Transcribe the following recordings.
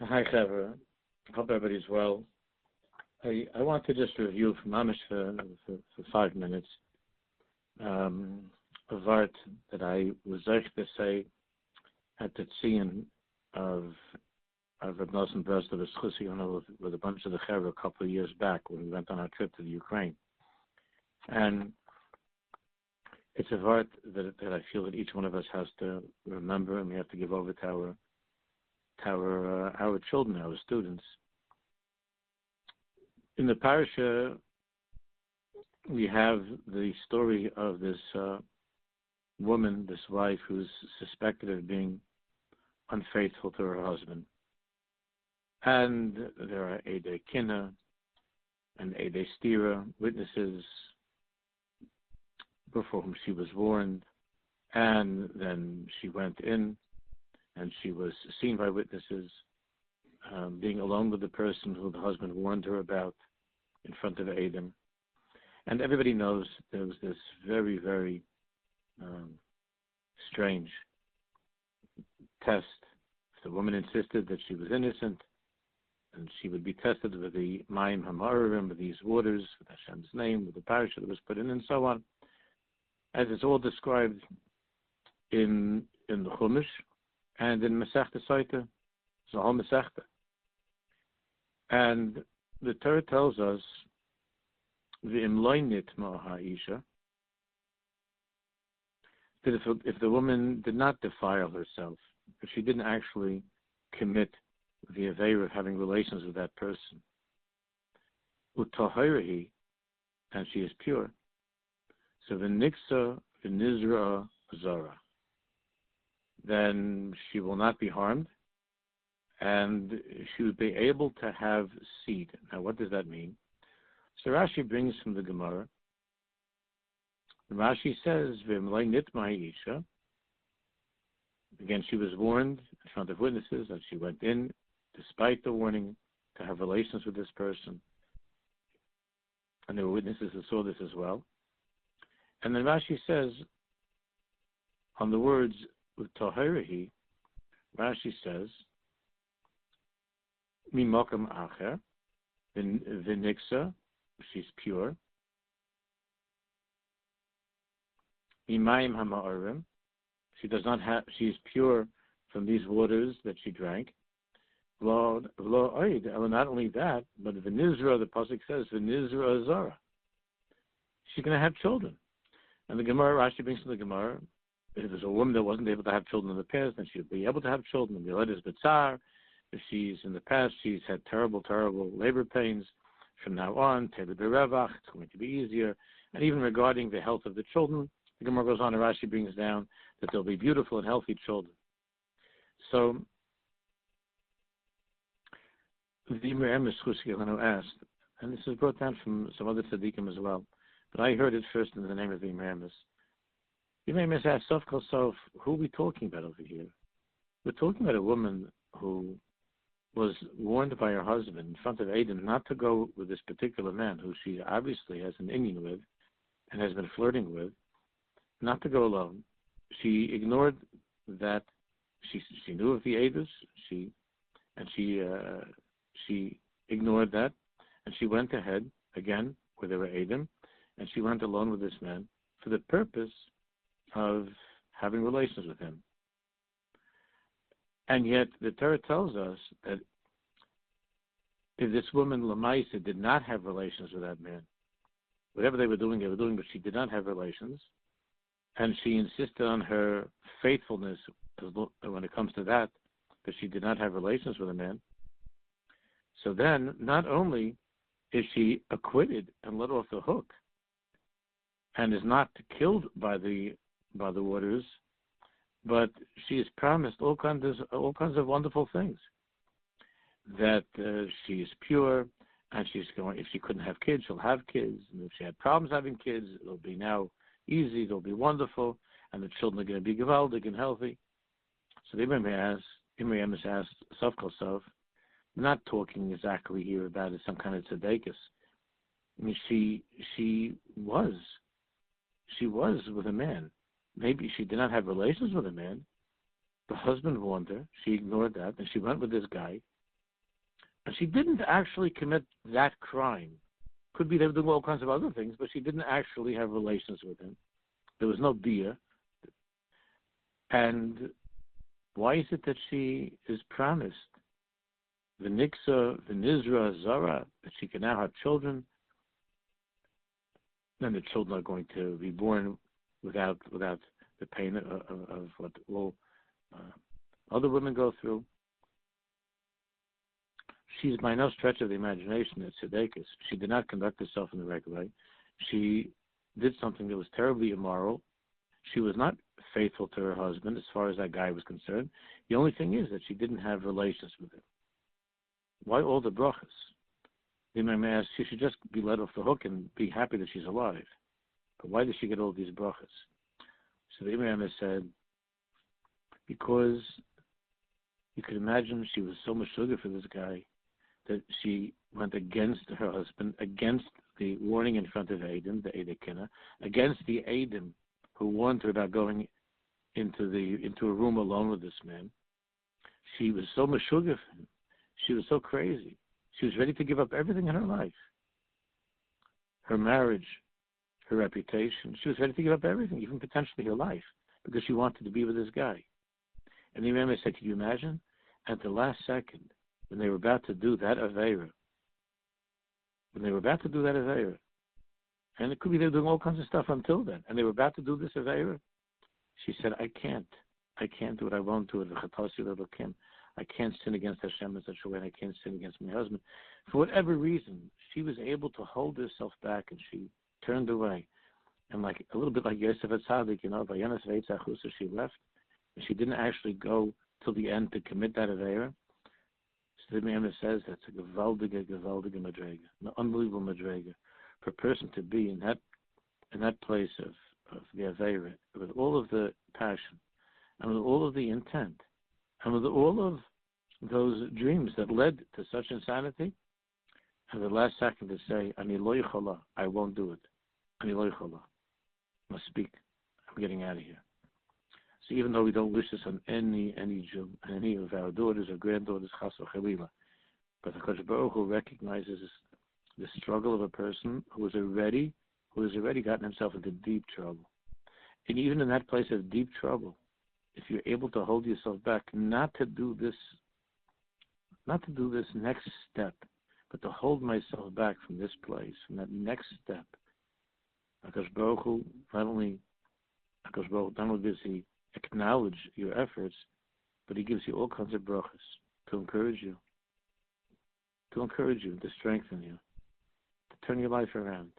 Hi, Clever. Hope everybody's well. I want to just review from Amish for 5 minutes a vart that I was going to say at the tziyun of Rabbi Nosson Breslov with a bunch of the Chevra a couple of years back when we went on our trip to the Ukraine. And it's a vart that I feel that each one of us has to remember, and we have to give over to our children, our students. In the parasha, we have the story of this woman, this wife, who's suspected of being unfaithful to her husband. And there are Edei Kina and Edei Stira, witnesses before whom she was warned, and then she went in and she was seen by witnesses being alone with the person who the husband warned her about in front of Adam. And everybody knows there was this very, very strange test. The woman insisted that she was innocent, and she would be tested with the Mayim Hamarim, with these waters, with Hashem's name, with the parasha that was put in, and so on, as it's all described in the Chumash and in Masechta Soita, Zahal Masechta. And the Torah tells us, V'im lo nitma ha'isha, that if the woman did not defile herself, if she didn't actually commit the aveira of having relations with that person, utahirahi, and she is pure, so v'niksa v'nizra zara, then she will not be harmed, and she would be able to have seed. Now, what does that mean? So Rashi brings from the Gemara. Rashi says, "V'imlay nitma isha." Again, she was warned in front of witnesses that she went in, despite the warning, to have relations with this person. And there were witnesses who saw this as well. And then Rashi says, on the words "Utahirahi," Rashi says, "Mimokam acher v'niksa," she's pure. Mimayim hama'arim, she does not have. She is pure from these waters that she drank. Not only that, but v'nizra, the pasuk says v'nizra azara. She's going to have children. And the Gemara, Rashi brings from the Gemara, if there's a woman that wasn't able to have children in the past, then she'll be able to have children. The letters b'tzar. If she's in the past, she's had terrible, terrible labor pains. From now on, Tele Berevach, it's going to be easier. And even regarding the health of the children, the Gemara goes on and Rashi brings down that they'll be beautiful and healthy children. So, the Emes asked, and this is brought down from some other tzaddikim as well, but I heard it first in the name of the Emes. The Emes asked, Sof Kol Sof, who are we talking about over here? We're talking about a woman who was warned by her husband in front of Adam not to go with this particular man who she obviously has an inyan with and has been flirting with, not to go alone. She ignored that. She knew of the Edus. She ignored that, and she went ahead again where there were Adam, and she went alone with this man for the purpose of having relations with him. And yet, the Torah tells us that if this woman, Lamaisa, did not have relations with that man, whatever they were doing, but she did not have relations, and she insisted on her faithfulness when it comes to that she did not have relations with a man. So then, not only is she acquitted and let off the hook, and is not killed by the waters, but she is promised all kinds of wonderful things. That she is pure, and she's going. If she couldn't have kids, she'll have kids. And if she had problems having kids, it'll be now easy. It'll be wonderful, and the children are going to be gewaldig and healthy. So the Imam asked, Sof Kol Sof, not talking exactly here about it, some kind of tzedekis. I mean, she was with a man. Maybe she did not have relations with a man. The husband warned her. She ignored that, and she went with this guy. And she didn't actually commit that crime. Could be they were doing all kinds of other things, but she didn't actually have relations with him. There was no bia. And why is it that she is promised the Nixa, the Nizra, Zara, that she can now have children? Then the children are going to be born without the pain of what all other women go through. She's by no stretch of the imagination a tzedekis. She did not conduct herself in the right way. She did something that was terribly immoral. She was not faithful to her husband as far as that guy was concerned. The only thing is that she didn't have relations with him. Why all the brachas? The Imam asked, she should just be let off the hook and be happy that she's alive. But why did she get all these brachas? So the Imam said, because you could imagine she was so much sugar for this guy that she went against her husband, against the warning in front of Adam, the Edekina, against the Adam who warned her about going into a room alone with this man. She was so much sugar for him. She was so crazy. She was ready to give up everything in her life. Her marriage, her reputation. She was ready to give up everything, even potentially her life, because she wanted to be with this guy. And the Imam said, can you imagine? At the last second, when they were about to do that Aveira, and it could be they were doing all kinds of stuff until then, and they were about to do this Aveira, she said, I can't do it, I won't do it. I can't sin against Hashem in such a way, and I can't sin against my husband. For whatever reason, she was able to hold herself back, and she turned away. And like a little bit like Yosef HaTzadik, so she left, and she didn't actually go till the end to commit that Aveira. So the Imam says that's a gewaldige madrega, an unbelievable madrega, for a person to be in that place of the Aveira, with all of the passion, and with all of the intent, and with all of those dreams that led to such insanity, and the last second to say, Ani lo yichola, I won't do it. Ani lo yichola. I must speak. I'm getting out of here. So even though we don't wish this on any Jew, any of our daughters or granddaughters, chas v'chalila, but the Kodesh Baruch Hu recognizes the struggle of a person who has already gotten himself into deep trouble. And even in that place of deep trouble, if you're able to hold yourself back, not to do this next step, but to hold myself back from this place, from that next step, Hakadosh Baruch Hu not only does He acknowledge your efforts, but He gives you all kinds of brachas to encourage you, to strengthen you, to turn your life around,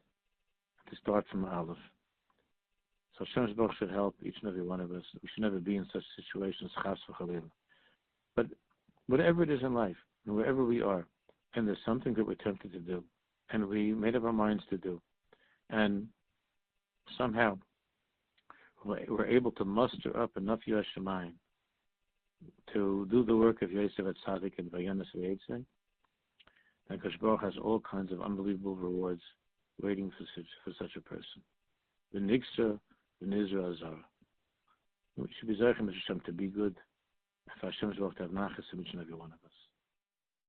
to start from Aleph. So Hashem's Baruch should help each and every one of us. We should never be in such situations, chas v'chalila. But whatever it is in life, and wherever we are, and there's something that we're tempted to do, and we made up our minds to do, and somehow we're able to muster up enough Yiras Shamayim to do the work of Yosef HaTzadik and Vayanas V'Eitzei, and Hakadosh Baruch has all kinds of unbelievable rewards waiting for such a person. The Nixa, the Nizra, Zara. We should be Zaychim Hashem to be good. If Hashem's Baruch to have nachas in each and every one of us.